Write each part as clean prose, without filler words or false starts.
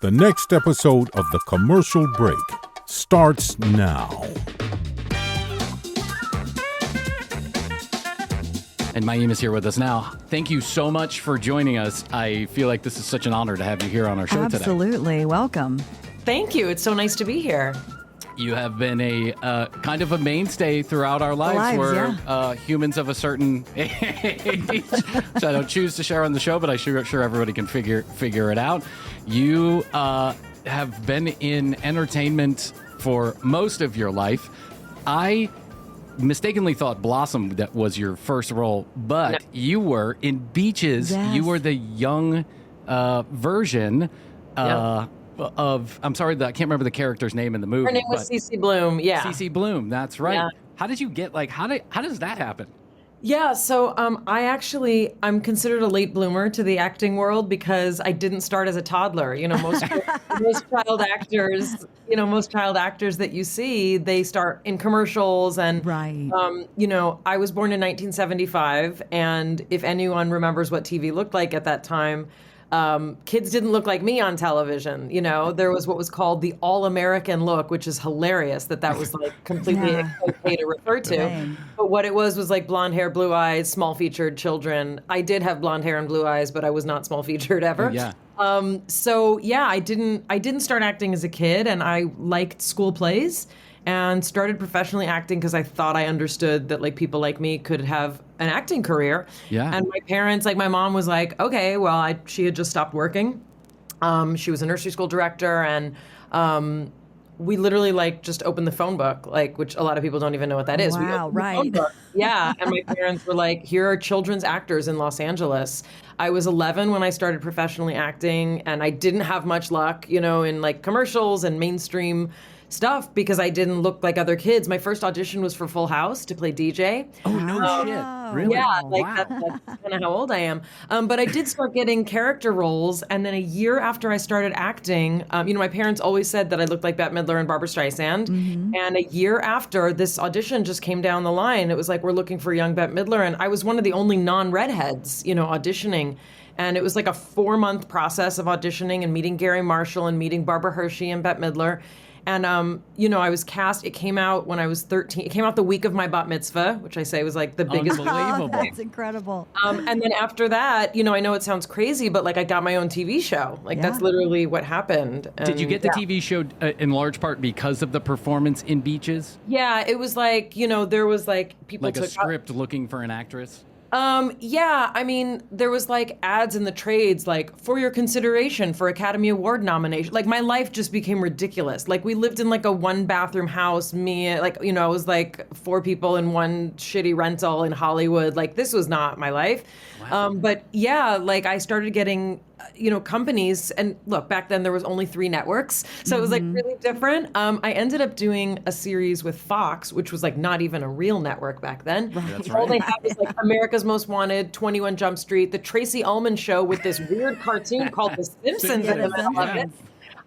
The next episode of The Commercial Break starts now. And Mayim is here with us now. Thank you so much for joining us. I feel like this is such an honor to have you here on our show today. Absolutely. Welcome. Thank you. It's so nice to be here. You have been a kind of a mainstay throughout our lives. We're humans of a certain age, which I don't choose to share on the show, but I'm sure everybody can figure it out. You have been in entertainment for most of your life. I mistakenly thought Blossom that was your first role, but no. You were in Beaches. Yes. You were the young version of, I'm sorry, I can't remember the character's name in the movie. Her name was CeCe Bloom, yeah. CeCe Bloom, that's right. Yeah. How did you get, how does that happen? Yeah, so I'm considered a late bloomer to the acting world because I didn't start as a toddler. You know, most child actors, most child actors that you see, they start in commercials and, right. I was born in 1975, and if anyone remembers what TV looked like at that time, kids didn't look like me on television. There was what was called the all-American look, which is hilarious that was like completely okay to refer to. Dang. But what it was like blonde hair, blue eyes, small-featured children. I did have blonde hair and blue eyes, but I was not small-featured ever. Yeah. I didn't start acting as a kid, and I liked school plays and started professionally acting because I thought I understood that people like me could have an acting career. Yeah. And my parents, my mom was like, okay, well, she had just stopped working. She was a nursery school director, and we literally just opened the phone book, which a lot of people don't even know what that is. Wow, right. Yeah. And my parents were like, here are children's actors in Los Angeles. I was 11 when I started professionally acting, and I didn't have much luck, in commercials and mainstream stuff because I didn't look like other kids. My first audition was for Full House to play DJ. Oh, no shit. Really? Yeah, wow. That's kind of how old I am. But I did start getting character roles, and then a year after I started acting, my parents always said that I looked like Bette Midler and Barbra Streisand. Mm-hmm. And a year after, this audition just came down the line. It was like, we're looking for young Bette Midler, and I was one of the only non-redheads, auditioning. And it was like a 4-month process of auditioning and meeting Gary Marshall and meeting Barbara Hershey and Bette Midler. And, I was cast. It came out when I was 13. It came out the week of my bat mitzvah, which I say was the biggest. Unbelievable. Oh, that's incredible. And then after that, I know it sounds crazy, but I got my own TV show. That's literally what happened. And, did you get the TV show in large part because of the performance in Beaches? Yeah, it was there was people took a script looking for an actress? There was ads in the trades, for your consideration for Academy Award nomination. My life just became ridiculous. We lived in a 1-bathroom house. Me, I was 4 people in one shitty rental in Hollywood. This was not my life. Wow. But yeah, I started getting, companies, and look, back then there was only 3 networks. So it was really different. I ended up doing a series with Fox, which was not even a real network back then. Right. That's All right. they had was America's Most Wanted, 21 Jump Street, the Tracy Ullman Show with this weird cartoon called The Simpsons in the middle of it.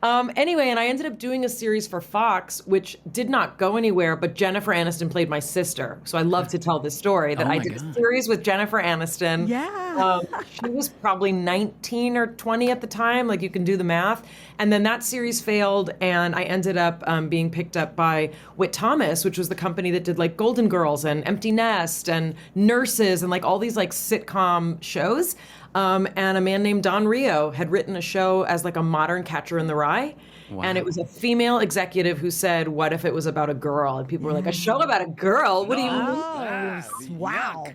Anyway, and I ended up doing a series for Fox, which did not go anywhere, but Jennifer Aniston played my sister. So I love to tell this story that I did a series with Jennifer Aniston. Yeah. She was probably 19 or 20 at the time. You can do the math. And then that series failed, and I ended up being picked up by Whit Thomas, which was the company that did Golden Girls and Empty Nest and Nurses and all these sitcom shows. And a man named Don Rio had written a show as a modern Catcher in the Rye. Wow. And it was a female executive who said, what if it was about a girl? And people were like, a show about a girl? What do you mean? Wow.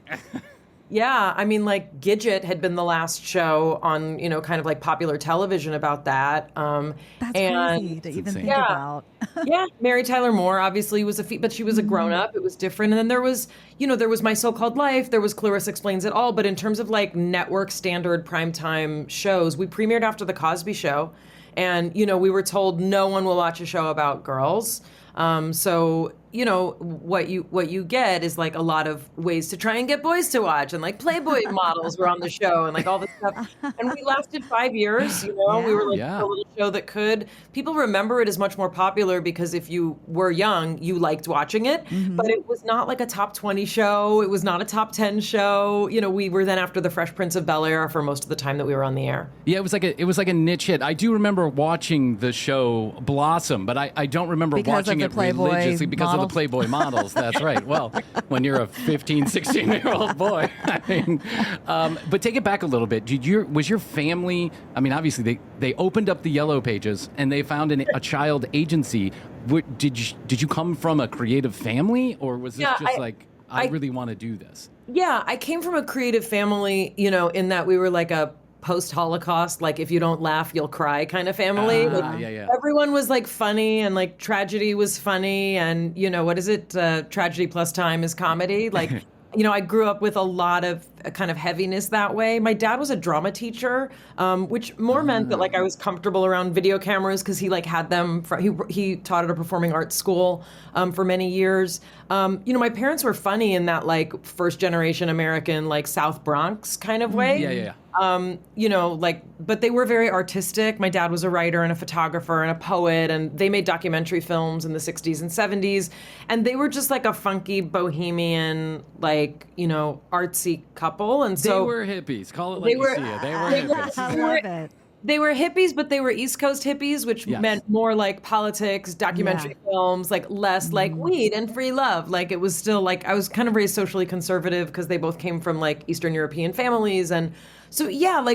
Yeah, Gidget had been the last show on, kind of popular television about that. That's crazy to even think about. Yeah, Mary Tyler Moore obviously was but she was a grown-up. It was different. And then there was, there was My So-Called Life. There was Clarissa Explains It All. But in terms of network standard primetime shows, we premiered after The Cosby Show. And, we were told no one will watch a show about girls. So, what you get is like a lot of ways to try and get boys to watch, and like Playboy models were on the show and like all this stuff. And we lasted 5 years, we were like a little show that people remember it as much more popular because if you were young, you liked watching it, but it was not like a top 20 show. It was not a top 10 show. We were then after the Fresh Prince of Bel-Air for most of the time that we were on the air. Yeah, it was like a niche hit. I do remember watching the show blossom, but I don't remember watching it religiously because of the Playboy models. That's right. Well, when you're a 15, 16-year-old boy. I mean, but take it back a little bit. Was your family, I mean, obviously they opened up the Yellow Pages and they found a child agency. Did you come from a creative family, or was this I really want to do this? Yeah, I came from a creative family, in that we were like a post-Holocaust, like if you don't laugh, you'll cry kind of family. Everyone was like funny, and like tragedy was funny, and what is it? Tragedy plus time is comedy. Like, I grew up with a lot of kind of heaviness that way. My dad was a drama teacher, which more meant that like I was comfortable around video cameras because he like had them. He taught at a performing arts school for many years. My parents were funny in that like first generation American like South Bronx kind of way. Yeah. But they were very artistic. My dad was a writer and a photographer and a poet, and they made documentary films in the 60s and 70s. And they were just like a funky bohemian, like, artsy couple. And so they were hippies. Call it like you see it. They were hippies. I love it. They were hippies, but they were East Coast hippies, which meant more like politics, documentary films, like less like weed and free love. Like it was still like I was kind of raised socially conservative because they both came from like Eastern European families. And so,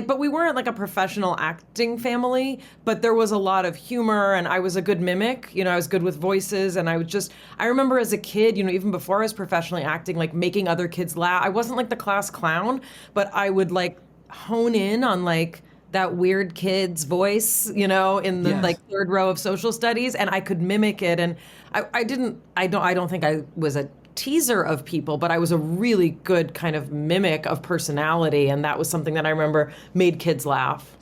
but we weren't like a professional acting family, but there was a lot of humor, and I was a good mimic. I was good with voices, and I remember as a kid, even before I was professionally acting, like making other kids laugh. I wasn't like the class clown, but I would like hone in on like that weird kid's voice, in the like third row of social studies, and I could mimic it. And I don't think I was a teaser of people, but I was a really good kind of mimic of personality, and that was something that I remember made kids laugh.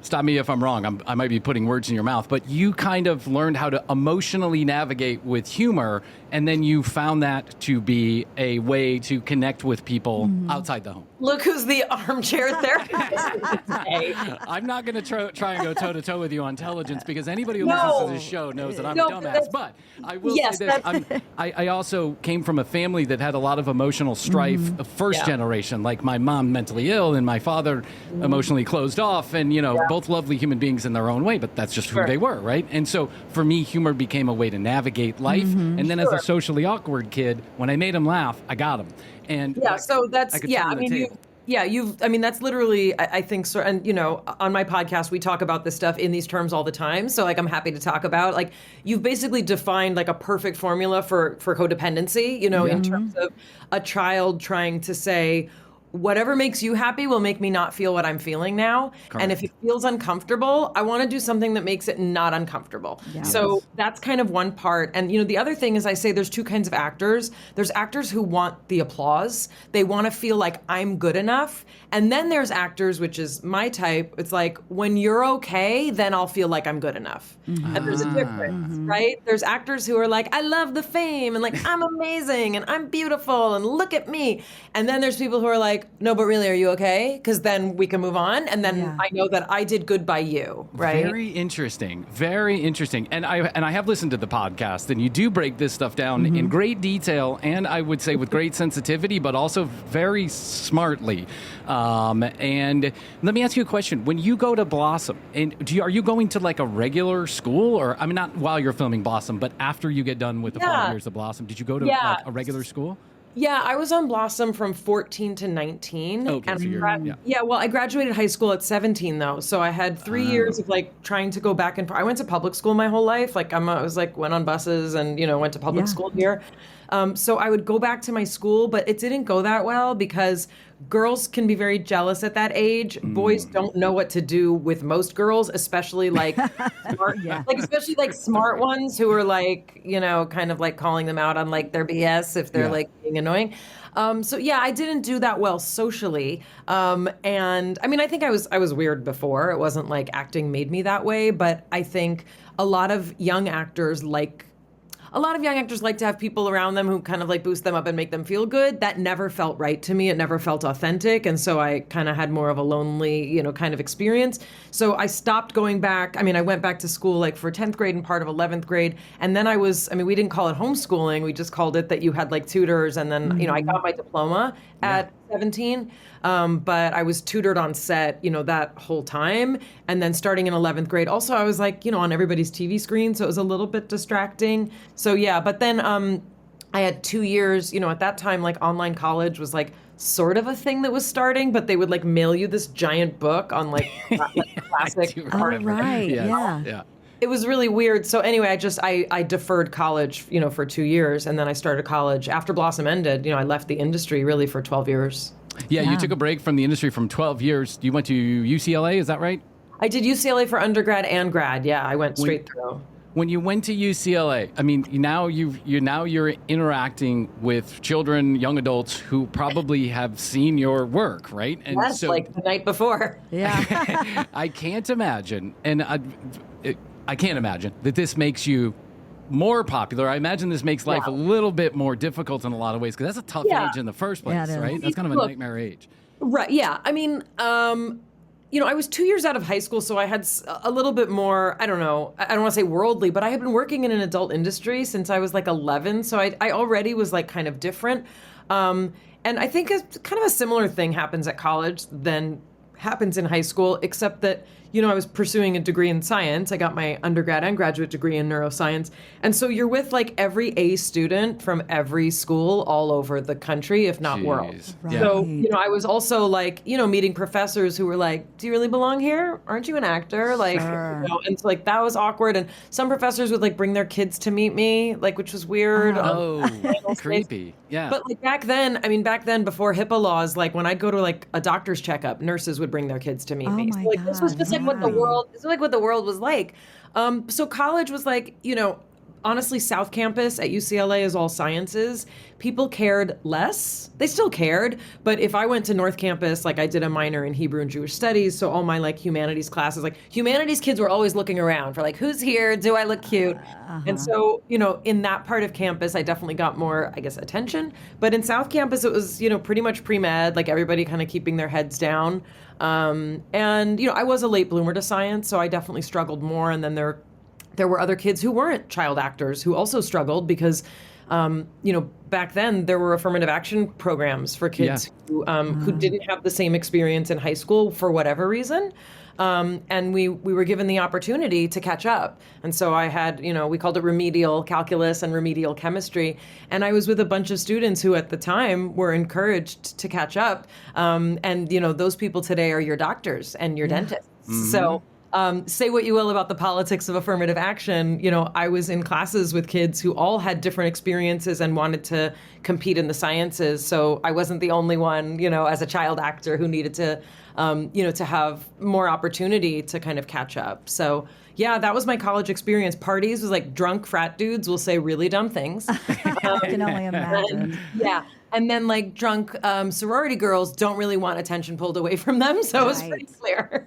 Stop me if I'm wrong. I might be putting words in your mouth, but you kind of learned how to emotionally navigate with humor, and then you found that to be a way to connect with people outside the home. Look who's the armchair therapist today. I'm not going to try and go toe-to-toe with you on intelligence, because anybody who listens to this show knows that I'm a dumbass. But I will say this. I also came from a family that had a lot of emotional strife, first generation, like my mom mentally ill and my father emotionally closed off, and, both lovely human beings in their own way, but that's just who they were, right? And so for me, humor became a way to navigate life. And then as a socially awkward kid, when I made him laugh, I got him. And so that's, that's literally, I think, so. And, on my podcast, we talk about this stuff in these terms all the time. So like, I'm happy to talk about, like, you've basically defined like a perfect formula for codependency, in terms of a child trying to say, whatever makes you happy will make me not feel what I'm feeling now. Correct. And if it feels uncomfortable, I want to do something that makes it not uncomfortable. Yes. So that's kind of one part. And, the other thing is I say there's two kinds of actors. There's actors who want the applause. They want to feel like I'm good enough. And then there's actors, which is my type. It's like, when you're okay, then I'll feel like I'm good enough. And there's a difference, right? There's actors who are like, I love the fame, and like, I'm amazing, and I'm beautiful, and look at me. And then there's people who are like, no, but really, are you okay? Because then we can move on, and then I know that I did good by you, right? Very interesting. Very interesting. And I have listened to the podcast, and you do break this stuff down in great detail, and I would say with great sensitivity, but also very smartly. And let me ask you a question. When you go to Blossom, and are you going to like a regular school, or I mean, not while you're filming Blossom, but after you get done with the 5 years of Blossom, did you go to like a regular school? Yeah, I was on Blossom from 14 to 19. Okay, and so well, I graduated high school at 17 though, so I had 3 years of like trying to go back and I went to public school my whole life. Like I was like went on buses and went to public school here. So I would go back to my school, but it didn't go that well because girls can be very jealous at that age. Boys don't know what to do with most girls, especially like smart, especially like smart ones who are like, kind of like calling them out on like their BS if they're like being annoying. I didn't do that well socially. And I mean, I think I was weird before. It wasn't like acting made me that way, but I think a lot of young actors a lot of young actors like to have people around them who kind of like boost them up and make them feel good. That never felt right to me. It never felt authentic. And so I kind of had more of a lonely, kind of experience. So I stopped going back. I mean, I went back to school like for 10th grade and part of 11th grade. And then we didn't call it homeschooling. We just called it that you had like tutors. And then, I got my diploma at 17. But I was tutored on set, that whole time. And then starting in 11th grade, also I was like, on everybody's TV screen. So it was a little bit distracting. So yeah, but then I had 2 years, at that time, like online college was like sort of a thing that was starting, but they would like mail you this giant book on like classic. Oh, right. Yeah. It was really weird. So anyway, I deferred college, for 2 years. And then I started college after Blossom ended. I left the industry really for 12 years. Yeah, you took a break from the industry from 12 years. You went to UCLA, is that right? I did UCLA for undergrad and grad. Yeah, I went straight through. When you went to UCLA, I mean, now you're interacting with children, young adults who probably have seen your work, right? And yes, so, like the night before. Yeah. I can't imagine, and I can't imagine that this makes you more popular. I imagine this makes life a little bit more difficult in a lot of ways, because that's a tough age in the first place, right? That's kind of a nightmare age. Right, yeah. I mean, I was 2 years out of high school, so I had a little bit more, I don't want to say worldly, but I had been working in an adult industry since I was like 11, so I already was like kind of different. And I think kind of a similar thing happens at college than happens in high school, except that, I was pursuing a degree in science. I got my undergrad and graduate degree in neuroscience. And so you're with like every A student from every school all over the country, if not world. Right. So, I was also like, meeting professors who were like, do you really belong here? Aren't you an actor? Like, sure. And so like that was awkward. And some professors would like bring their kids to meet me, like, which was weird. Creepy. Yeah. But like back then before HIPAA laws, like when I'd go to like a doctor's checkup, nurses would bring their kids to meet me. So like this was just like what the world was like. So college was like, honestly, South Campus at UCLA is all sciences. People cared less. They still cared. But if I went to North Campus, like I did a minor in Hebrew and Jewish studies, so all my like humanities classes, like humanities kids were always looking around for like, who's here? Do I look cute? And so, in that part of campus, I definitely got more, I guess, attention. But in South Campus, it was, pretty much pre-med, like everybody kind of keeping their heads down. And, I was a late bloomer to science, so I definitely struggled more. And then there were other kids who weren't child actors who also struggled because, back then there were affirmative action programs for kids who didn't have the same experience in high school for whatever reason. And we were given the opportunity to catch up. And so I had, we called it remedial calculus and remedial chemistry. And I was with a bunch of students who at the time were encouraged to catch up. And, those people today are your doctors and your dentists. Mm-hmm. So say what you will about the politics of affirmative action. I was in classes with kids who all had different experiences and wanted to compete in the sciences. So I wasn't the only one, as a child actor who needed to, to have more opportunity to kind of catch up. So yeah, that was my college experience. Parties was like drunk frat dudes will say really dumb things. I can only imagine. And then like drunk sorority girls don't really want attention pulled away from them. So it was pretty clear.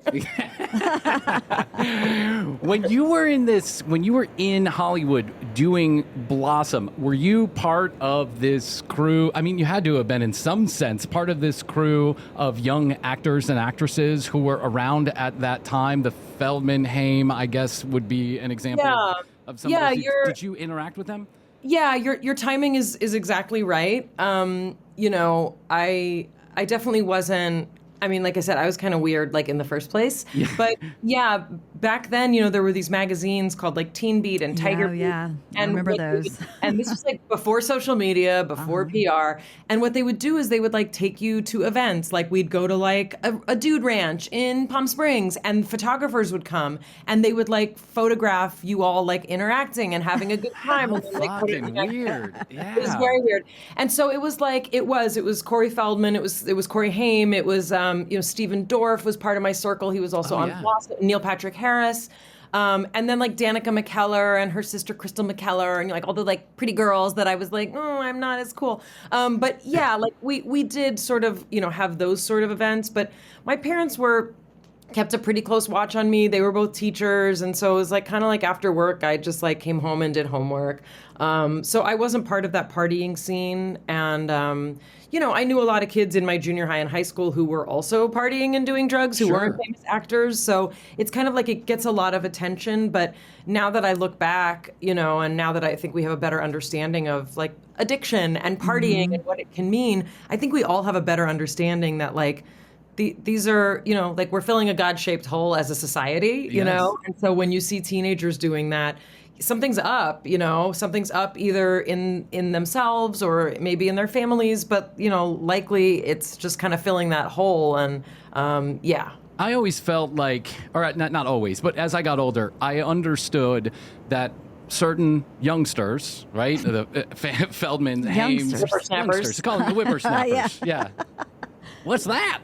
When you were in Hollywood doing Blossom, were you part of this crew? I mean, you had to have been in some sense part of this crew of young actors and actresses who were around at that time. The Feldman, Haim, I guess, would be an example of some of those. Did you interact with them? Yeah, your timing is exactly right. I definitely wasn't. I mean, like I said, I was kind of weird, like in the first place. Yeah. But yeah, back then, there were these magazines called like Teen Beat and Tiger Beat. Yeah, I remember those. And this was like before social media, before PR. And what they would do is they would like take you to events. Like we'd go to like a dude ranch in Palm Springs, and photographers would come and they would like photograph you all like interacting and having a good time. How fucking weird. Yeah. It was very weird. And so it was like, it was Corey Feldman, it was Corey Haim, it was Stephen Dorff was part of my circle. He was also on Blossom, Neil Patrick Harris. And then like Danica McKellar and her sister Crystal McKellar, and like all the like pretty girls that I was like, oh, I'm not as cool. But yeah, like we did sort of, have those sort of events. But my parents were, kept a pretty close watch on me. They were both teachers. And so it was like kind of like after work, I just like came home and did homework. So I wasn't part of that partying scene. And, I knew a lot of kids in my junior high and high school who were also partying and doing drugs, who weren't famous actors. So it's kind of like it gets a lot of attention. But now that I look back, and now that I think we have a better understanding of like addiction and partying and what it can mean, I think we all have a better understanding that like, these are, like we're filling a God-shaped hole as a society, you know? And so when you see teenagers doing that, something's up, something's up either in themselves or maybe in their families, but, likely it's just kind of filling that hole. And I always felt like, or not always, but as I got older, I understood that certain youngsters, right? The Feldman, Hames, youngsters, call them the whippersnappers. Yeah. What's that?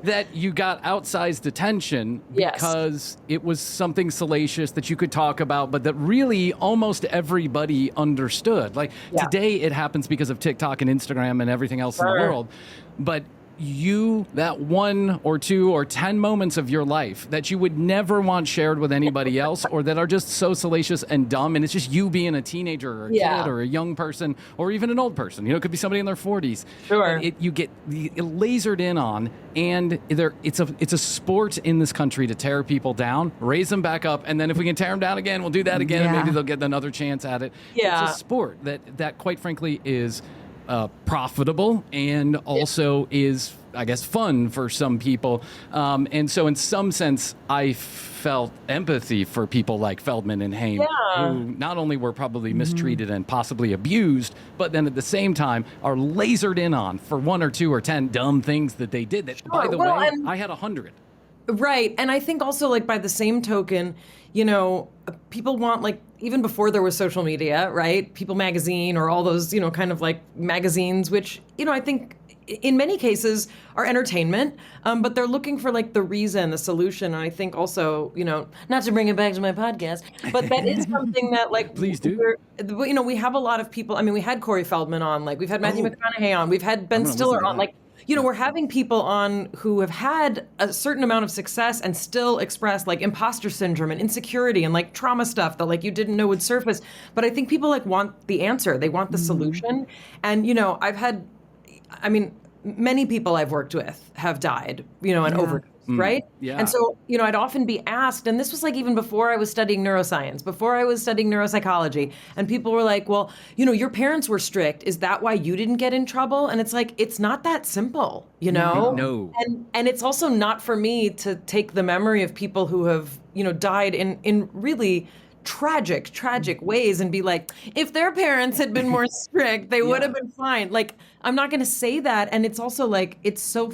That you got outsized attention because it was something salacious that you could talk about, but that really almost everybody understood. Like today it happens because of TikTok and Instagram and everything else in the world. But that 1 or 2 or 10 moments of your life that you would never want shared with anybody else, or that are just so salacious and dumb, and it's just you being a teenager or a kid or a young person or even an old person. It could be somebody in their 40s. Sure. You get lasered in on, and it's a sport in this country to tear people down, raise them back up, and then if we can tear them down again, we'll do that again, and maybe they'll get another chance at it. Yeah. It's a sport that quite frankly is profitable and also is, I guess, fun for some people. And so in some sense, I felt empathy for people like Feldman and Haim, who not only were probably mistreated and possibly abused, but then at the same time are lasered in on for 1 or 2 or 10 dumb things that they did. That, by the way, I had 100. Right. And I think also, like, by the same token, people want, like, even before there was social media, right? People Magazine or all those, kind of like magazines, which, I think in many cases are entertainment, but they're looking for like the reason, the solution. And I think also, not to bring it back to my podcast, but that is something that like, please do. We have a lot of people. I mean, we had Corey Feldman on, like we've had Matthew McConaughey on, we've had Ben Stiller on, like, we're having people on who have had a certain amount of success and still express like imposter syndrome and insecurity and like trauma stuff that like you didn't know would surface. But I think people like want the answer. They want the solution. And, many people I've worked with have died, and overdosed, right? Yeah. And so, I'd often be asked, and this was like even before I was studying neuroscience, before I was studying neuropsychology, and people were like, well, your parents were strict. Is that why you didn't get in trouble? And it's like, it's not that simple, No. And it's also not for me to take the memory of people who have, died in really tragic ways and be like, if their parents had been more strict, they would have been fine. Like, I'm not going to say that. And it's also like, it's so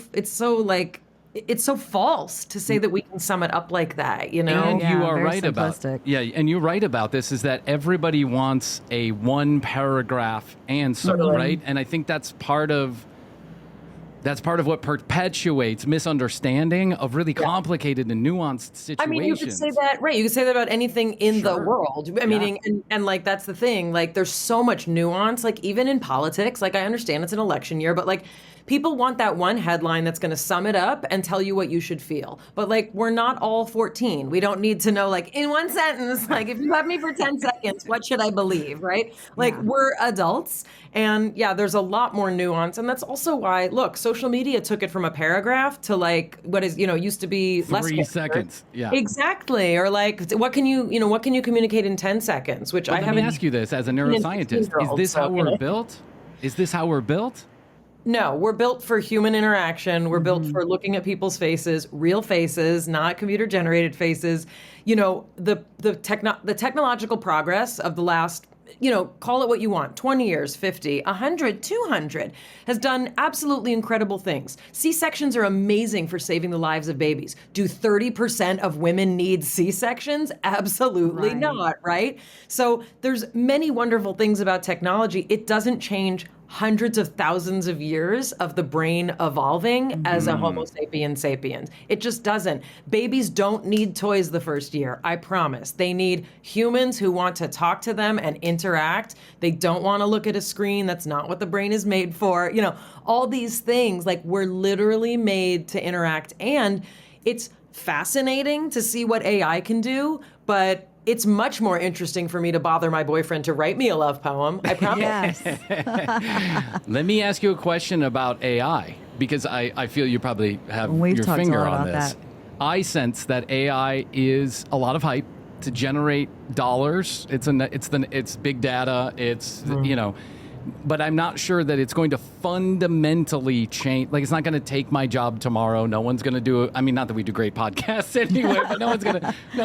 false to say that we can sum it up like that, And you are right simplistic. and you're right about this, is that everybody wants a 1-paragraph answer, right? And I think that's part of what perpetuates misunderstanding of really complicated and nuanced situations. I mean, you could say that, right? You could say that about anything in the world. I mean, and like, that's the thing. Like, there's so much nuance, like even in politics. Like, I understand it's an election year, but like, people want that one headline that's going to sum it up and tell you what you should feel. But like, we're not all 14. We don't need to know, like, in one sentence, like, if you have me for 10 seconds, what should I believe, right? Like, we're adults. And there's a lot more nuance. And that's also why, look, social media took it from a paragraph to like, what is, used to be 3 seconds. Yeah. Exactly. Or like, what can you communicate in 10 seconds? Which I haven't. Let me ask you this as a neuroscientist. Is this how we're built? Is this how we're built? No, we're built for human interaction. We're built for looking at people's faces, real faces, not computer-generated faces. The technological progress of the last, call it what you want, 20 years, 50, 100, 200, has done absolutely incredible things. C-sections are amazing for saving the lives of babies. Do 30% of women need C-sections? Absolutely not, right? So there's many wonderful things about technology. It doesn't change hundreds of thousands of years of the brain evolving as a Homo sapiens sapiens. It just doesn't. Babies don't need toys the first year, I promise. They need humans who want to talk to them and interact. They don't want to look at a screen. That's not what the brain is made for. All these things, like, we're literally made to interact. And it's fascinating to see what AI can do, but it's much more interesting for me to bother my boyfriend to write me a love poem. I promise. Yes. Let me ask you a question about AI, because I feel you probably have your finger on this. I sense that AI is a lot of hype to generate dollars. It's big data. It's but I'm not sure that it's going to fundamentally change. Like, it's not going to take my job tomorrow. No one's going to do it. I mean, not that we do great podcasts anyway, but no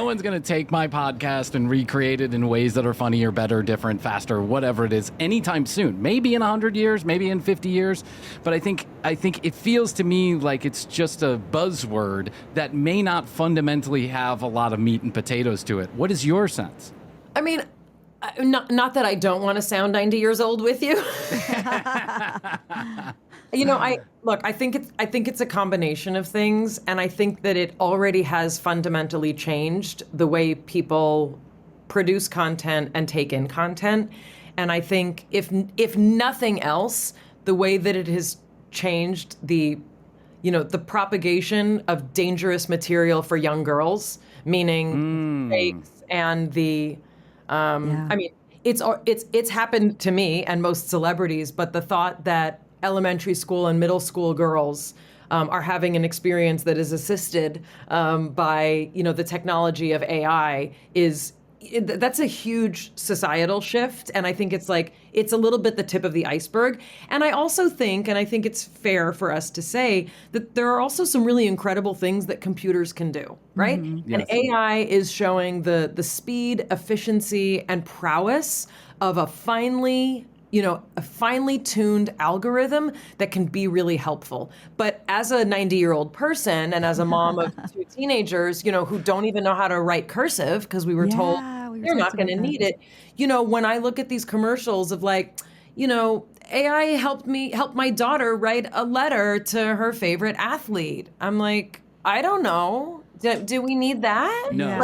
one's going to take my podcast and recreate it in ways that are funnier, better, different, faster, whatever it is, anytime soon. Maybe in 100 years, maybe in 50 years. But I think it feels to me like it's just a buzzword that may not fundamentally have a lot of meat and potatoes to it. What is your sense? I mean, not that I don't want to sound 90 years old with you. I think it's a combination of things, and I think that it already has fundamentally changed the way people produce content and take in content. And I think if nothing else, the way that it has changed the propagation of dangerous material for young girls, meaning fakes and the I mean, it's happened to me and most celebrities, but the thought that elementary school and middle school girls are having an experience that is assisted by the technology of AI that's a huge societal shift. And I think it's a little bit the tip of the iceberg. And I also think, and I think it's fair for us to say, that there are also some really incredible things that computers can do, right? Mm-hmm. Yes. And AI is showing the speed, efficiency, and prowess of a finely tuned algorithm that can be really helpful. But as a 90-year-old person and as a mom of two teenagers, who don't even know how to write cursive because we were told they're not going to need it. When I look at these commercials of AI helped my daughter write a letter to her favorite athlete. I'm like, I don't know. Do we need that? No.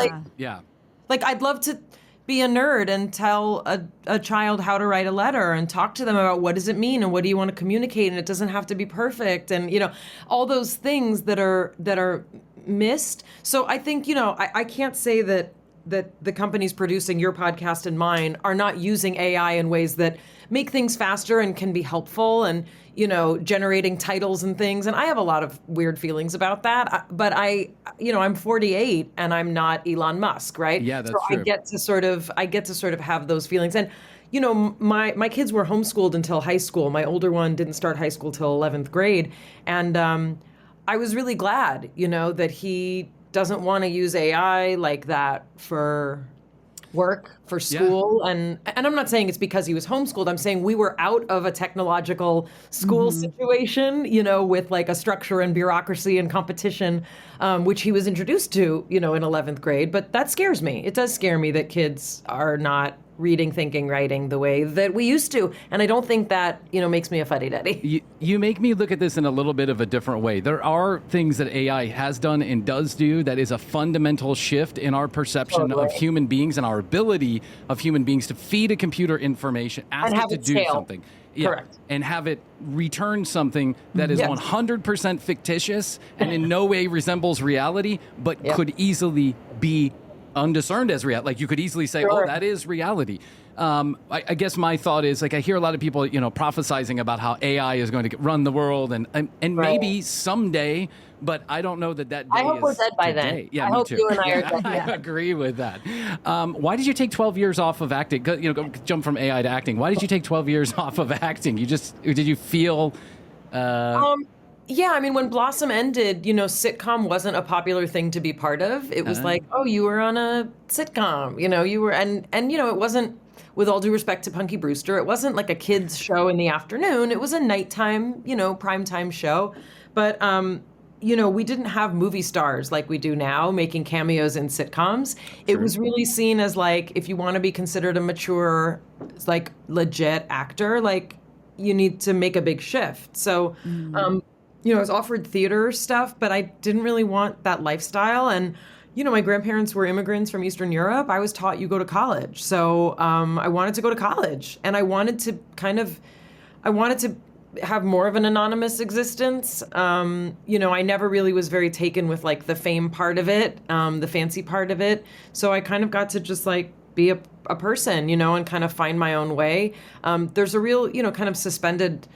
I'd love to be a nerd and tell a child how to write a letter and talk to them about what does it mean and what do you want to communicate, and it doesn't have to be perfect, and all those things that are missed. So I think I can't say that the companies producing your podcast and mine are not using AI in ways that make things faster and can be helpful and generating titles and things. And I have a lot of weird feelings about that. But I'm 48 and I'm not Elon Musk, right? Yeah, that's true. I get to sort of have those feelings. And my kids were homeschooled until high school. My older one didn't start high school till 11th grade, and I was really glad, that he doesn't want to use AI like that for work, for school. Yeah. And I'm not saying it's because he was homeschooled. I'm saying we were out of a technological school situation, with a structure and bureaucracy and competition, which he was introduced to, in 11th grade. But that scares me. It does scare me that kids are not reading, thinking, writing the way that we used to. And I don't think that, makes me a fuddy-duddy. You make me look at this in a little bit of a different way. There are things that AI has done and does do that is a fundamental shift in our perception of human beings and our ability of human beings to feed a computer information, ask it to do something. Yeah, correct. And have it return something that is 100% fictitious and in no way resembles reality, but could easily be undiscerned as reality. Like, you could easily say, oh, that is reality. I guess my thought is, I hear a lot of people, prophesizing about how AI is going to run the world and maybe someday, but I don't know that day I hope is we're dead by today. then. Yeah, I me hope too. you and I are dead. I agree with that. Why did you take 12 years off of acting? Go jump from AI to acting. Why did you take 12 years off of acting? Did you feel... Yeah, I mean, when Blossom ended, sitcom wasn't a popular thing to be part of. It was you were on a sitcom, you were, and it wasn't, with all due respect to Punky Brewster, it wasn't like a kid's show in the afternoon. It was a nighttime, primetime show. But, we didn't have movie stars like we do now making cameos in sitcoms. True. It was really seen as if you want to be considered a mature, legit actor, you need to make a big shift. So, I was offered theater stuff, but I didn't really want that lifestyle. And, my grandparents were immigrants from Eastern Europe. I was taught you go to college. So I wanted to go to college. And I wanted to have more of an anonymous existence. I never really was very taken with like the fame part of it, the fancy part of it. So I kind of got to just like be a person, and kind of find my own way. There's a real, kind of suspended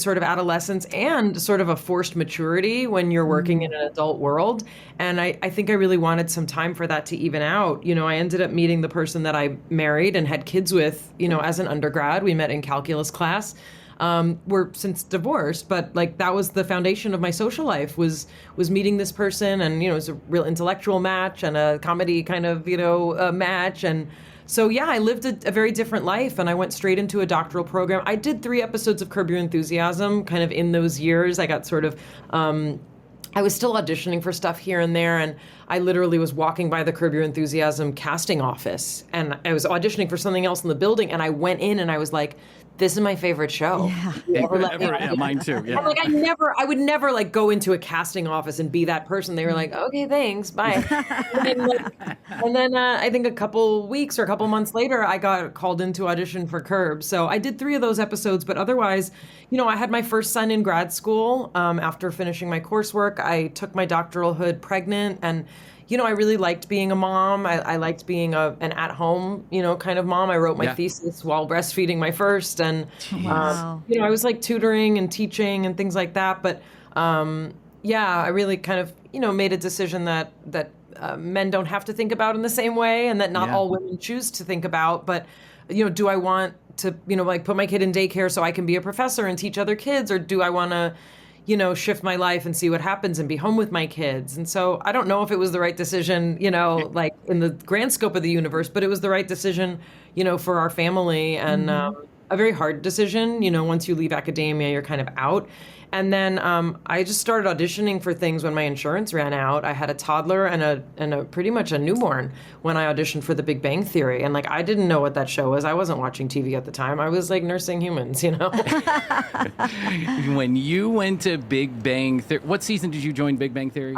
sort of adolescence and sort of a forced maturity when you're working in an adult world. And I think I really wanted some time for that to even out. I ended up meeting the person that I married and had kids with, as an undergrad. We met in calculus class. We're since divorced, but like that was the foundation of my social life was meeting this person, and it was a real intellectual match and a comedy kind of match. And so yeah, I lived a very different life, and I went straight into a doctoral program. I did 3 episodes of Curb Your Enthusiasm kind of in those years. I got sort of I was still auditioning for stuff here and there, and I literally was walking by the Curb Your Enthusiasm casting office, and I was auditioning for something else in the building, and I went in and I was like, this is my favorite show. Yeah, mine too. Yeah. I'm like, I would never like go into a casting office and be that person. They were like, okay, thanks, bye. and then I think a couple weeks or a couple months later, I got called in to audition for Curb. So I did 3 of those episodes, but otherwise, I had my first son in grad school. After finishing my coursework, I took my doctoral hood pregnant, and I really liked being a mom. I liked being an at-home, kind of mom. I wrote my thesis while breastfeeding my first, and Wow. I was like tutoring and teaching and things like that. But I really kind of made a decision that men don't have to think about in the same way, and that not all women choose to think about. But do I want to like put my kid in daycare so I can be a professor and teach other kids, or do I want to shift my life and see what happens and be home with my kids? And so I don't know if it was the right decision, like in the grand scope of the universe, but it was the right decision, for our family, and a very hard decision. Once you leave academia, you're kind of out. And then I just started auditioning for things when my insurance ran out. I had a toddler and a pretty much a newborn when I auditioned for The Big Bang Theory. And like, I didn't know what that show was. I wasn't watching TV at the time. I was like nursing humans, When you went to Big Bang Theory, what season did you join Big Bang Theory?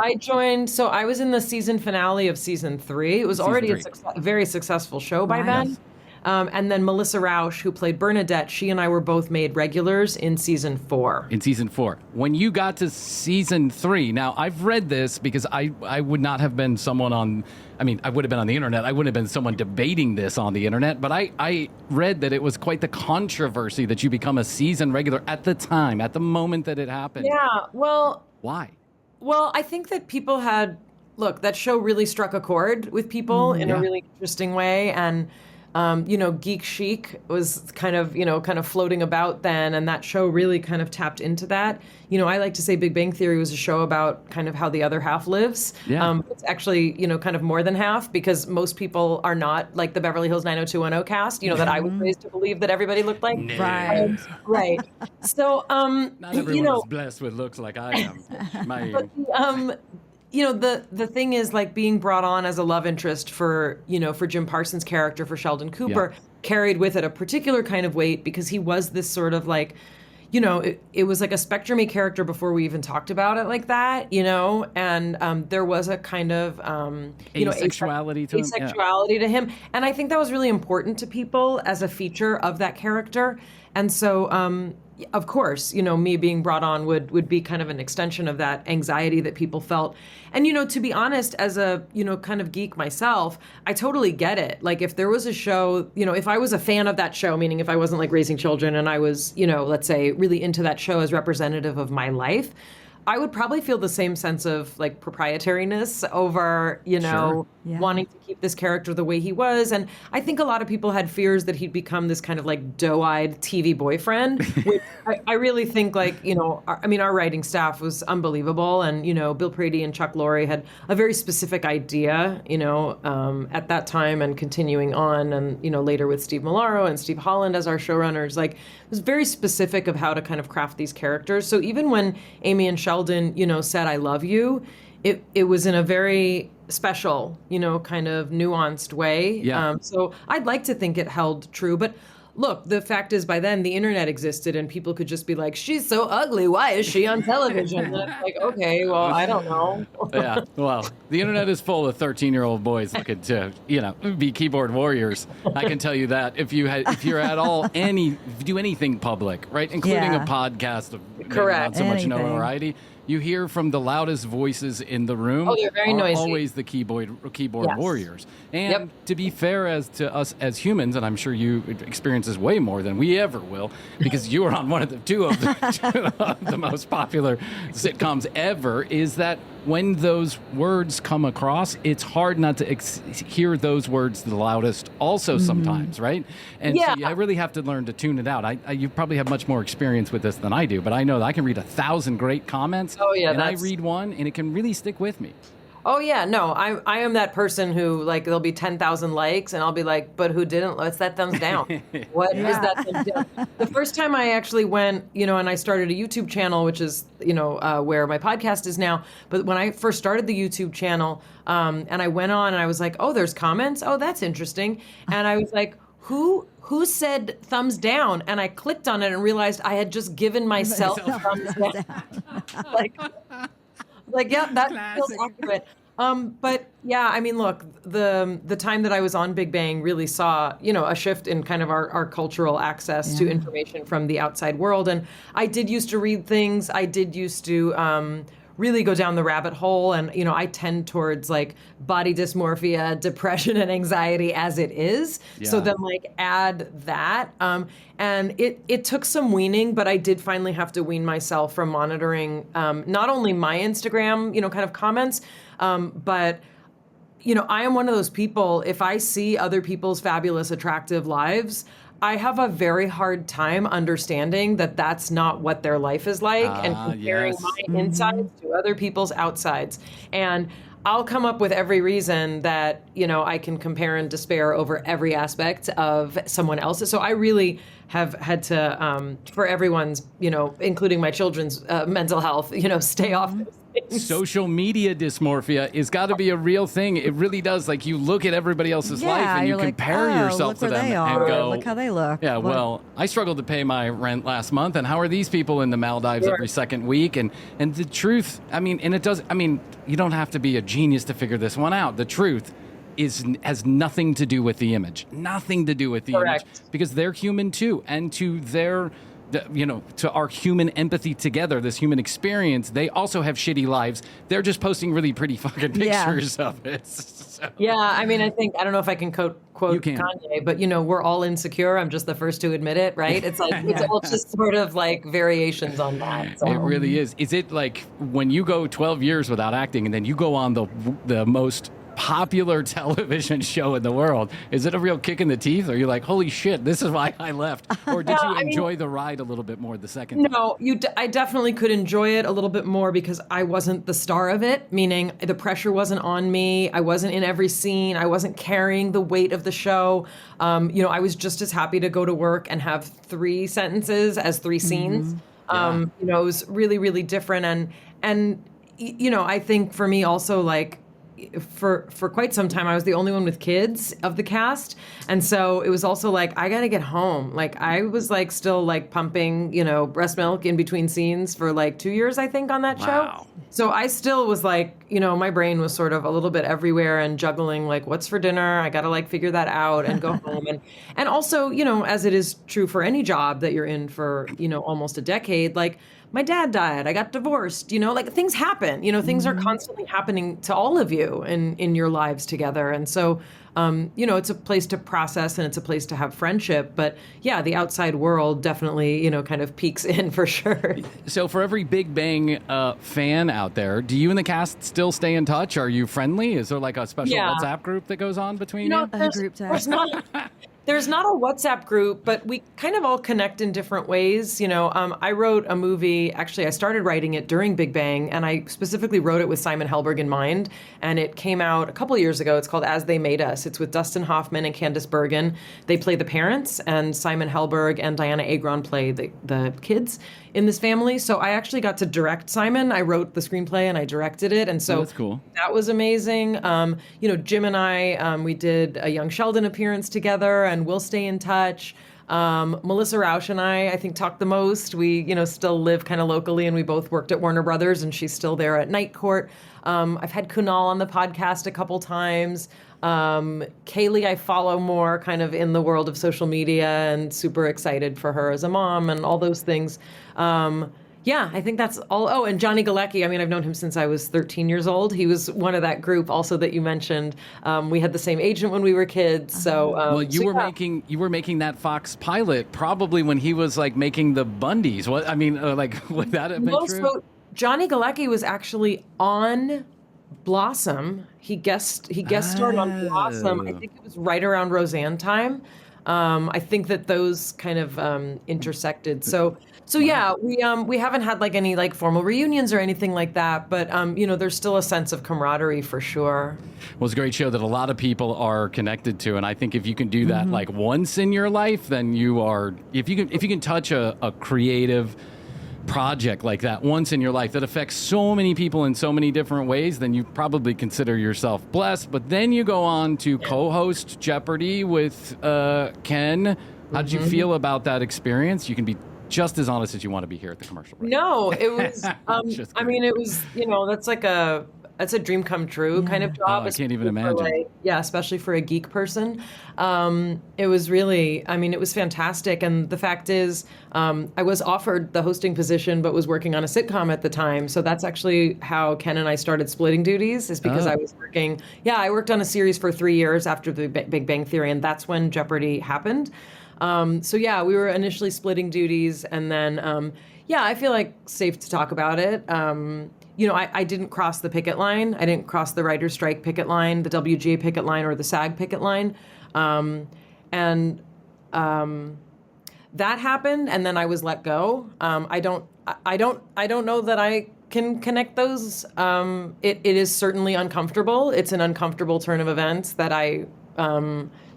So I was in the season finale of season 3. It was already a very successful show by then. And then Melissa Rauch, who played Bernadette, she and I were both made regulars in season 4. In season 4. When you got to season 3, now I've read this because I would not have been someone I would have been on the internet. I wouldn't have been someone debating this on the internet, but I read that it was quite the controversy that you become a season regular at the time, at the moment that it happened. Yeah, well... Why? Well, I think that people that show really struck a chord with people in a really interesting way, and... Geek chic was kind of floating about then, and that show really kind of tapped into that. I like to say Big Bang Theory was a show about kind of how the other half lives. Yeah. It's actually, kind of more than half, because most people are not like the Beverly Hills 90210 cast, that I was raised to believe that everybody looked like. No. Right. Right. So, not everyone is blessed with looks like I am. The thing is, like, being brought on as a love interest for Jim Parsons' character, for Sheldon Cooper, carried with it a particular kind of weight, because he was this sort of like, it was like a spectrum-y character before we even talked about it like that, and there was a kind of, asexuality to him. And I think that was really important to people as a feature of that character. And so, of course, me being brought on would be kind of an extension of that anxiety that people felt. And, to be honest, as a, kind of geek myself, I totally get it. Like, if there was a show, if I was a fan of that show, meaning if I wasn't like raising children and I was, let's say really into that show as representative of my life, I would probably feel the same sense of like proprietariness over, wanting to keep this character the way he was. And I think a lot of people had fears that he'd become this kind of like doe-eyed TV boyfriend, which I really think like, our writing staff was unbelievable. And, Bill Prady and Chuck Lorre had a very specific idea, at that time and continuing on. And, later with Steve Milaro and Steve Holland as our showrunners, like it was very specific of how to kind of craft these characters. So even when Amy and Sheldon, said, I love you, it was in a very special, kind of nuanced way. Yeah. So I'd like to think it held true, but look, the fact is by then the internet existed and people could just be like, she's so ugly. Why is she on television? And it's like, okay, well, I don't know. Yeah, well, the internet is full of 13-year-old boys looking to, be keyboard warriors. I can tell you that if you're at all if you do anything public, right, including a podcast of Correct. not so much notoriety, you hear from the loudest voices in the room. Oh, they're very noisy. Always the keyboard Yes. warriors. And to be fair as to us as humans, and I'm sure you experience this way more than we ever will, because you are on one of the two of the most popular sitcoms ever, is that when those words come across, it's hard not to hear those words the loudest also sometimes, right? And so I really have to learn to tune it out. You probably have much more experience with this than I do, but I know that I can read 1,000 great comments, and I read one, and it can really stick with me. Oh, yeah. No, I am that person who, like, there'll be 10,000 likes, and I'll be like, but who didn't? What's that thumbs down? What is that thumbs down? The first time I actually went, and I started a YouTube channel, which is, where my podcast is now. But when I first started the YouTube channel, and I went on and I was like, oh, there's comments? Oh, that's interesting. And I was like, who said thumbs down? And I clicked on it and realized I had just given myself thumbs down. Like, yeah, that feels accurate. But yeah, I mean, look, the time that I was on Big Bang really saw, a shift in kind of our cultural access to information from the outside world. And I did used to read things. I did used to really go down the rabbit hole. And, I tend towards like body dysmorphia, depression, and anxiety as it is. Yeah. So then like add that. And it took some weaning, but I did finally have to wean myself from monitoring not only my Instagram, kind of comments, but I am one of those people, if I see other people's fabulous, attractive lives, I have a very hard time understanding that that's not what their life is like and comparing my insides to other people's outsides. And I'll come up with every reason that, I can compare and despair over every aspect of someone else's. So I really have had to, for everyone's, including my children's mental health, stay off those things. Social media dysmorphia is got to be a real thing. It really does. Like you look at everybody else's life and you compare yourself to them and go, look how they look. Yeah, well, I struggled to pay my rent last month, and how are these people in the Maldives every second week? And the truth, you don't have to be a genius to figure this one out. The truth has nothing to do with the image. Nothing to do with the image. Because they're human too. And to to our human empathy together, this human experience, they also have shitty lives. They're just posting really pretty fucking pictures of it. So. Yeah, I don't know if I can quote Kanye, but we're all insecure. I'm just the first to admit it, right? It's like, it's all just sort of like variations on that. So. It really is. Is it like when you go 12 years without acting and then you go on the most popular television show in the world, is it a real kick in the teeth? Or are you like, holy shit, this is why I left? Or did you enjoy the ride a little bit more the second time? No, I definitely could enjoy it a little bit more because I wasn't the star of it, meaning the pressure wasn't on me. I wasn't in every scene. I wasn't carrying the weight of the show. I was just as happy to go to work and have 3 sentences as 3 scenes. It was really, really different. And I think for me also, like, for quite some time, I was the only one with kids of the cast. And so it was also like, I got to get home. Like I was like still like pumping, breast milk in between scenes for like 2 years, I think, on that show. So I still was like, my brain was sort of a little bit everywhere and juggling like, what's for dinner? I got to like figure that out and go home. And also, as it is true for any job that you're in for, almost a decade, like, my dad died. I got divorced. Like things happen. Things are constantly happening to all of you in your lives together. And so, it's a place to process and it's a place to have friendship. But yeah, the outside world definitely, kind of peeks in for sure. So for every Big Bang fan out there, do you and the cast still stay in touch? Are you friendly? Is there like a special WhatsApp group that goes on between you? There's not a WhatsApp group, but we kind of all connect in different ways. I wrote a movie. Actually, I started writing it during Big Bang, and I specifically wrote it with Simon Helberg in mind. And it came out a couple years ago. It's called As They Made Us. It's with Dustin Hoffman and Candice Bergen. They play the parents, and Simon Helberg and Diana Agron play the kids in this family. So I actually got to direct Simon. I wrote the screenplay and I directed it. And so that's cool. That was amazing. Jim and I, we did a Young Sheldon appearance together, and we'll stay in touch. Melissa Rausch and I think, talk the most. We, still live kind of locally, and we both worked at Warner Brothers, and she's still there at Night Court. I've had Kunal on the podcast a couple times. Kaylee, I follow more kind of in the world of social media, and super excited for her as a mom and all those things. Yeah, I think that's all. Oh, and Johnny Galecki. I mean, I've known him since I was 13 years old. He was one of that group also that you mentioned. We had the same agent when we were kids. So, well, you were making that Fox pilot probably when he was like making the Bundys. What I mean, would that have been true? So Johnny Galecki was actually on Blossom. He guest starred on Blossom. I think it was right around Roseanne time. I think that those kind of intersected. So yeah, we haven't had like any like formal reunions or anything like that, but there's still a sense of camaraderie for sure. Well, it's a great show that a lot of people are connected to, and I think if you can do that like once in your life, then you are. If you can touch a creative project like that once in your life that affects so many people in so many different ways, then you probably consider yourself blessed. But then you go on to co-host Jeopardy with Ken. How did you feel about that experience? You can be just as honest as you want to be here at the commercial break. No, it was, I mean, it was, that's a dream come true kind of job. I can't even imagine. Especially for a geek person. It was really, it was fantastic. And the fact is, I was offered the hosting position, but was working on a sitcom at the time. So that's actually how Ken and I started splitting duties, is because I was working. Yeah, I worked on a series for 3 years after the Big Bang Theory, and that's when Jeopardy happened. So yeah, we were initially splitting duties, and then, I feel like safe to talk about it. I didn't cross the picket line. I didn't cross the writer's strike picket line, the WGA picket line, or the SAG picket line. That happened, and then I was let go. I don't know that I can connect those. It is certainly uncomfortable. It's an uncomfortable turn of events that I,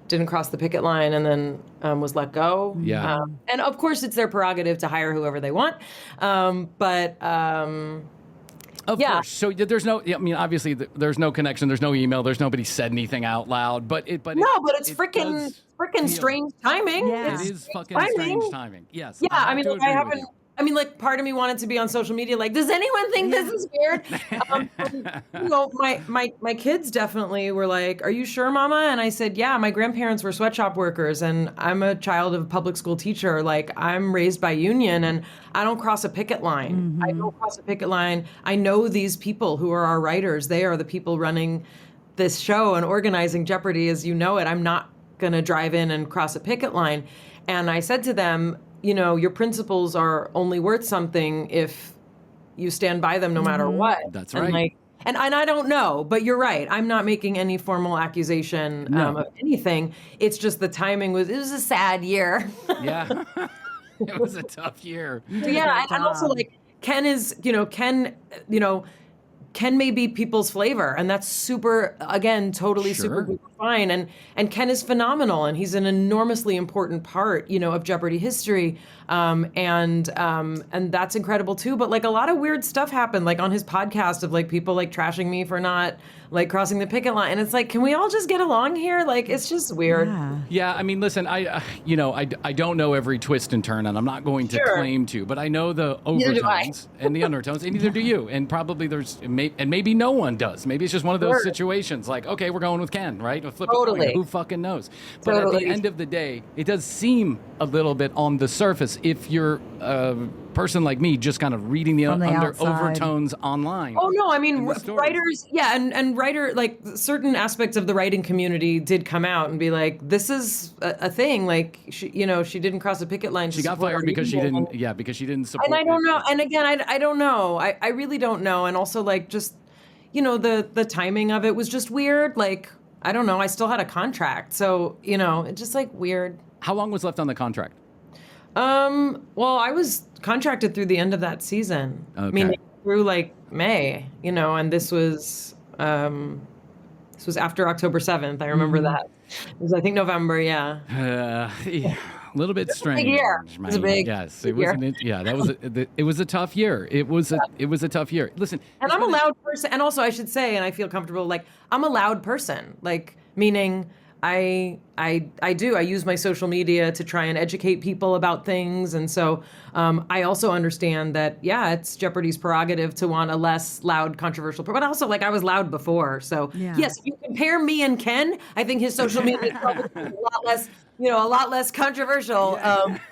didn't cross the picket line and then was let go. Yeah. And of course, it's their prerogative to hire whoever they want. Of course. So there's no. Obviously, there's no connection. There's no email. There's nobody said anything out loud. But it's freaking strange timing. Yeah. It is fucking strange timing. Yes. Yeah. Part of me wanted to be on social media. Like, does anyone think this is weird? My kids definitely were like, "Are you sure, Mama?" And I said, "Yeah, my grandparents were sweatshop workers, and I'm a child of a public school teacher. Like, I'm raised by union, and I don't cross a picket line. I don't cross a picket line. I know these people who are our writers. They are the people running this show and organizing Jeopardy as you know it. I'm not going to drive in and cross a picket line." And I said to them, your principles are only worth something if you stand by them no matter what. That's right. And I don't know, but you're right. I'm not making any formal accusation of anything. It's just the timing it was a sad year. Yeah. It was a tough year. Yeah. And also like Ken is, Ken may be people's flavor, and that's super, again, totally super fine. And Ken is phenomenal, and he's an enormously important part, of Jeopardy history. And that's incredible too. But like a lot of weird stuff happened, like on his podcast of like people like trashing me for not like crossing the picket line. And it's like, can we all just get along here? Like, it's just weird. Yeah. Listen, I don't know every twist and turn, and I'm not going to claim to, but I know the overtones and the undertones, and neither do you. And probably maybe no one does. Maybe it's just one of those situations like, okay, we're going with Ken, right? We'll flip a coin. Who fucking knows? But at the end of the day, it does seem a little bit on the surface if you're a person like me just kind of reading the overtones online. Oh, no, writers, and writer, like certain aspects of the writing community did come out and be like, this is a thing. Like, she didn't cross a picket line. She got fired because she didn't support. And I don't know. And again, I don't know. I really don't know. And also like just, the timing of it was just weird. Like, I don't know. I still had a contract. So, it's just like weird. How long was left on the contract? Well, I was contracted through the end of that season. Okay. Through like May, and this was after October 7th. I remember that. It was, I think, November. Yeah. A little bit strange. It was a big yes, it was. It was a tough year. It was a tough year. Listen, and I'm a loud person, and also I should say, and I feel comfortable. Like I'm a loud person. Like meaning I do. I use my social media to try and educate people about things. And so I also understand that, yeah, it's Jeopardy's prerogative to want a less loud, controversial, but also like I was loud before. So yes, if you compare me and Ken, I think his social media is probably a lot less controversial.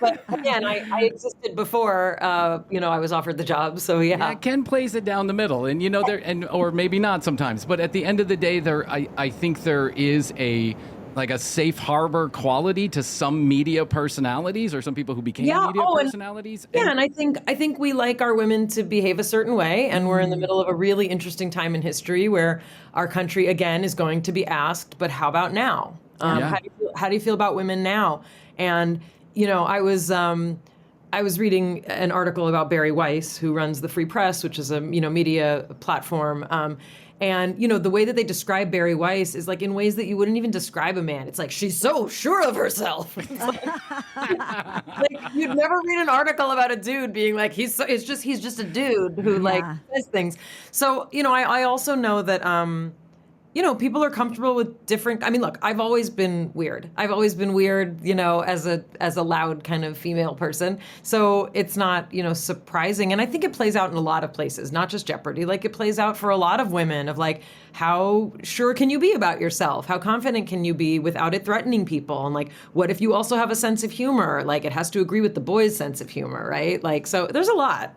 But again, I existed before, I was offered the job. So yeah. Ken plays it down the middle, and or maybe not sometimes, but at the end of the day, I think there is a safe harbor quality to some media personalities or some people who became media personalities. And I think we like our women to behave a certain way, and we're in the middle of a really interesting time in history where our country again is going to be asked, but how about now? How do you feel about women now? And I was reading an article about Barry Weiss, who runs the Free Press, which is a media platform. And the way that they describe Barry Weiss is like in ways that you wouldn't even describe a man. It's like she's so sure of herself. Like you'd never read an article about a dude being like he's just a dude who says things. So I also know that people are comfortable with different. I mean, look, I've always been weird. As a loud kind of female person. So it's not, surprising. And I think it plays out in a lot of places, not just Jeopardy. Like it plays out for a lot of women of like, how sure can you be about yourself? How confident can you be without it threatening people? And like, what if you also have a sense of humor? Like it has to agree with the boys' sense of humor, right? Like, so there's a lot,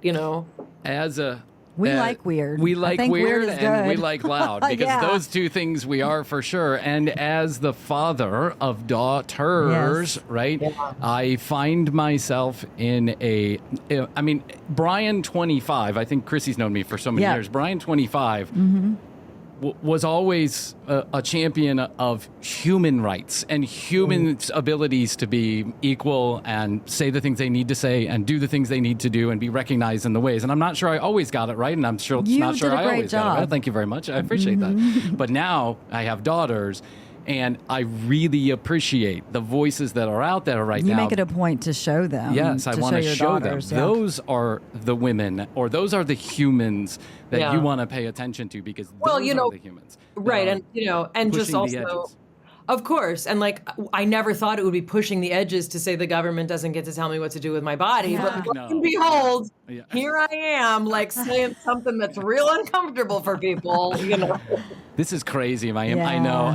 We like weird. We like weird and we good. like loud because those two things we are for sure. And as the father of daughters, right, I find myself in Bryan 25, I think Krissy's known me for so many years. Bryan 25 was always a champion of human rights and humans' abilities to be equal and say the things they need to say and do the things they need to do and be recognized in the ways. And I'm not sure I always got it right, and I'm not sure I always got it right. Thank you very much. I appreciate that. But now I have daughters, and I really appreciate the voices that are out there right now. You make it a point to show them. Yes, I want to show them. Yeah. Those are the women, or those are the humans that you want to pay attention to because those are the humans. Right, and just also, of course, and like I never thought it would be pushing the edges to say the government doesn't get to tell me what to do with my body, but lo and behold, here I am, like saying something that's real uncomfortable for people. This is crazy, Mayim. I know.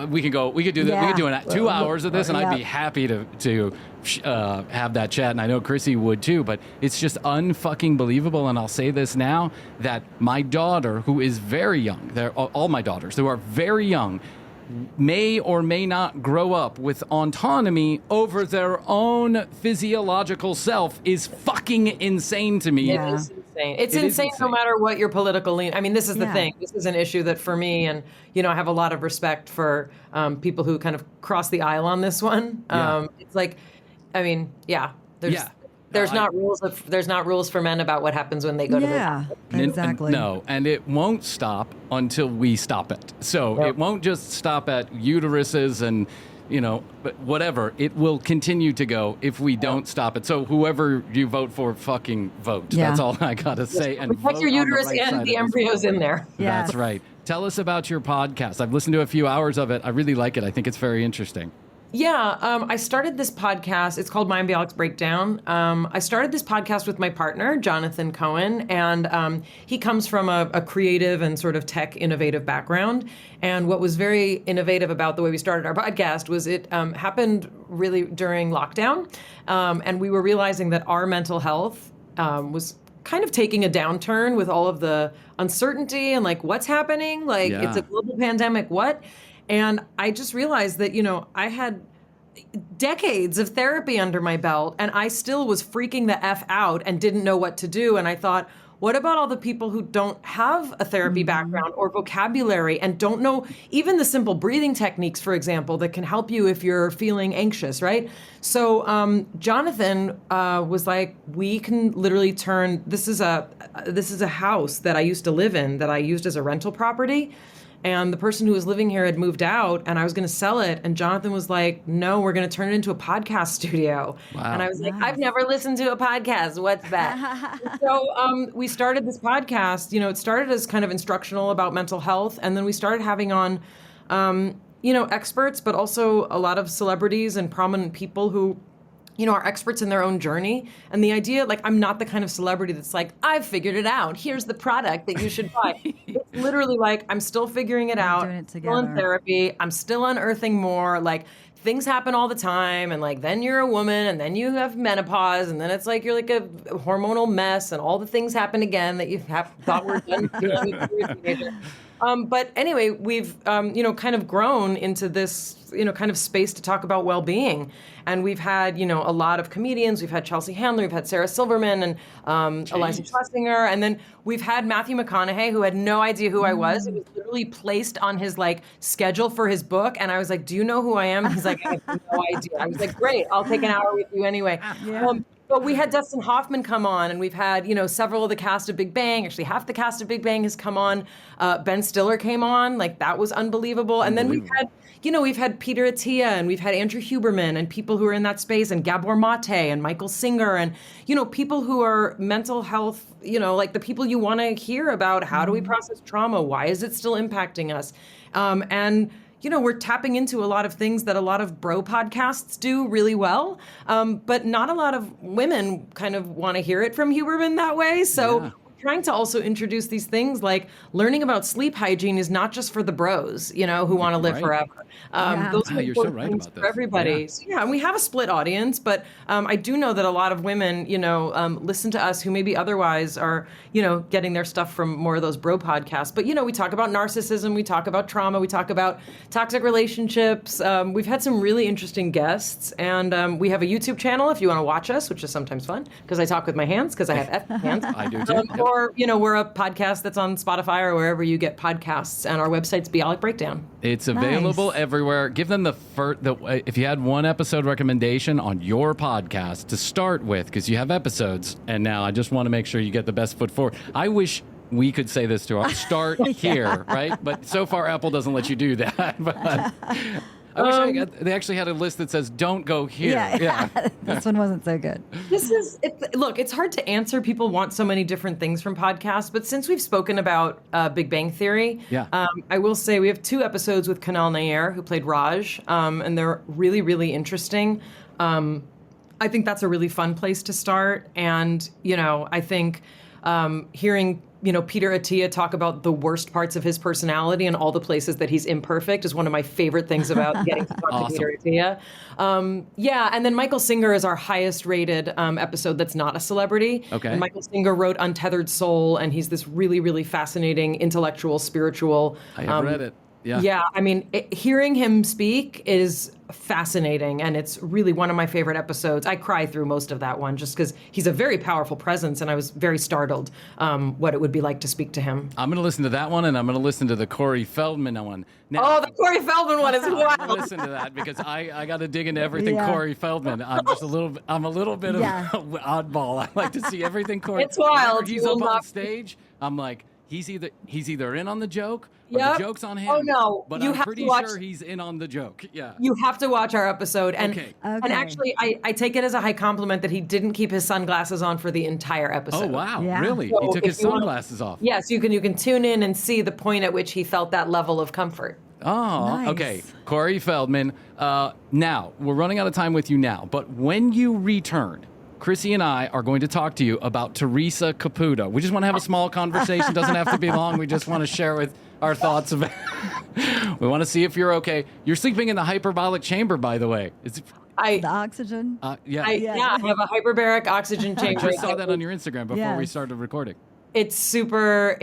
We could do we could do 2 hours of this, and I'd be happy to have that chat, and I know Krissy would too. But it's just unfucking believable, and I'll say this now that my daughter, who is very young, all my daughters who are very young, may or may not grow up with autonomy over their own physiological self is fucking insane to me. It is insane. It's insane no matter what your political lean. I mean, this is the thing. This is an issue that for me, and I have a lot of respect for people who kind of cross the aisle on this one. It's like, I mean, there's not rules for men about what happens when they go to the exactly. No, and it won't stop until we stop it. So it won't just stop at uteruses and but whatever. It will continue to go if we don't stop it. So whoever you vote for, fucking vote. That's all I gotta say. And protect your uterus and the embryos in there. That's right. Tell us about your podcast. I've listened to a few hours of it. I really like it. I think it's very interesting. Yeah, I started this podcast. It's called Mayim Bialik's Breakdown. I started this podcast with my partner, Jonathan Cohen, and he comes from a creative and sort of tech innovative background. And what was very innovative about the way we started our podcast was it happened really during lockdown. And we were realizing that our mental health was kind of taking a downturn with all of the uncertainty and like what's happening. Like it's a global pandemic, what? And I just realized that, I had decades of therapy under my belt and I still was freaking the F out and didn't know what to do. And I thought, what about all the people who don't have a therapy background or vocabulary and don't know even the simple breathing techniques, for example, that can help you if you're feeling anxious, right? So Jonathan was like, we can literally turn, this is a house that I used to live in that I used as a rental property. And the person who was living here had moved out and I was going to sell it. And Jonathan was like, no, we're going to turn it into a podcast studio. Wow. And I was like, I've never listened to a podcast. What's that? So we started this podcast. It started as kind of instructional about mental health. And then we started having on, experts, but also a lot of celebrities and prominent people who are experts in their own journey. And the idea, like, I'm not the kind of celebrity that's like, I've figured it out. Here's the product that you should buy. It's literally like, I'm still figuring it out. Doing it together. Still in therapy. I'm still unearthing more. Like, things happen all the time. And like, then you're a woman and then you have menopause. And then it's like, you're like a hormonal mess and all the things happen again that you thought were done. But anyway, we've, kind of grown into this, kind of space to talk about well-being. And we've had, a lot of comedians. We've had Chelsea Handler, we've had Sarah Silverman and Eliza Schlesinger. And then we've had Matthew McConaughey, who had no idea who I was. It was literally placed on his schedule for his book. And I was like, do you know who I am? He's like, I have no idea. I was like, great, I'll take an hour with you anyway. Yeah. But we had Dustin Hoffman come on, and we've had, several of the cast of Big Bang. Actually, half the cast of Big Bang has come on. Ben Stiller came on. Like, that was unbelievable. And then we've had Peter Attia, and we've had Andrew Huberman, and people who are in that space, and Gabor Mate, and Michael Singer, and, people who are mental health, like the people you want to hear about. How do we process trauma? Why is it still impacting us? And we're tapping into a lot of things that a lot of bro podcasts do really well, but not a lot of women kind of want to hear it from Huberman that way. So we're trying to also introduce these things like learning about sleep hygiene is not just for the bros, who want to live forever. Those are you're so right things about for this. everybody. Yeah. So, and we have a split audience, but I do know that a lot of women, listen to us who maybe otherwise are, getting their stuff from more of those bro podcasts. But, we talk about narcissism, we talk about trauma, we talk about toxic relationships. We've had some really interesting guests, and we have a YouTube channel if you want to watch us, which is sometimes fun because I talk with my hands because I have F hands. I do too. Or, we're a podcast that's on Spotify or wherever you get podcasts, and our website's Bialik Breakdown. It's available everywhere. Give them if you had one episode recommendation on your podcast to start with, because you have episodes, and now I just want to make sure you get the best foot forward. I wish we could say this to our start here, right? But so far, Apple doesn't let you do that. But I wish they actually had a list that says, don't go here. Yeah. This one wasn't so good. Look, it's hard to answer. People want so many different things from podcasts. But since we've spoken about Big Bang Theory, I will say we have 2 episodes with Kunal Nair, who played Raj, and they're really, really interesting. I think that's a really fun place to start. And, I think hearing Peter Attia talk about the worst parts of his personality and all the places that he's imperfect is one of my favorite things about getting to talk to Peter Attia. And then Michael Singer is our highest rated episode that's not a celebrity. Okay. And Michael Singer wrote Untethered Soul, and he's this really, really fascinating intellectual, spiritual. I have read it. Yeah. Yeah, I mean, hearing him speak is fascinating, and it's really one of my favorite episodes. I cry through most of that one just because he's a very powerful presence, and I was very startled what it would be like to speak to him. I'm going to listen to that one, and I'm going to listen to the Corey Feldman one. Now, the Corey Feldman one is wild. I'm going to listen to that because I got to dig into everything Corey Feldman. I'm a little bit of an oddball. I like to see everything Corey. It's wild. Whenever he's up on stage, I'm like, he's either in on the joke or the joke's on him. Oh no! But I'm pretty sure he's in on the joke. Yeah. You have to watch our episode, and and actually, I take it as a high compliment that he didn't keep his sunglasses on for the entire episode. Oh wow! Yeah. Really? So he took his sunglasses off. Yes, you can tune in and see the point at which he felt that level of comfort. Oh, Nice. Okay. Corey Feldman. Now we're running out of time with you now, but when you return, Krissy and I are going to talk to you about Teresa Caputo. We just want to have a small conversation. Doesn't have to be long. We just want to share with our thoughts of it. We want to see if you're okay. You're sleeping in the hyperbolic chamber, by the way. The oxygen? I have a hyperbaric oxygen chamber. I just saw that on your Instagram before we started recording. It's super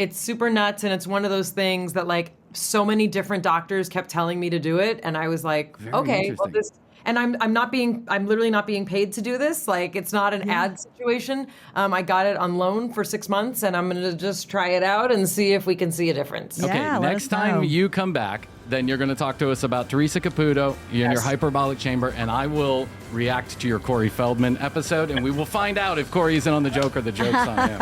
nuts, and it's one of those things that like so many different doctors kept telling me to do it, and I was like, okay, well and I'm literally not being paid to do this. Like, it's not an ad situation. I got it on loan for 6 months, and I'm going to just try it out and see if we can see a difference. Yeah, Okay, let next us time know. you come back, then you're going to talk to us about Teresa Caputo in your hyperbolic chamber, and I will react to your Corey Feldman episode, and we will find out if Corey is in on the joke or the joke's on him.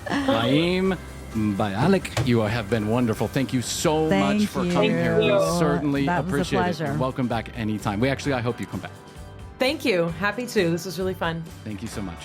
Mayim Bialik, you have been wonderful. Thank you so much for coming here. We certainly That was a appreciate it. pleasure. And welcome back anytime. I hope you come back. Thank you. Happy to. This was really fun. Thank you so much.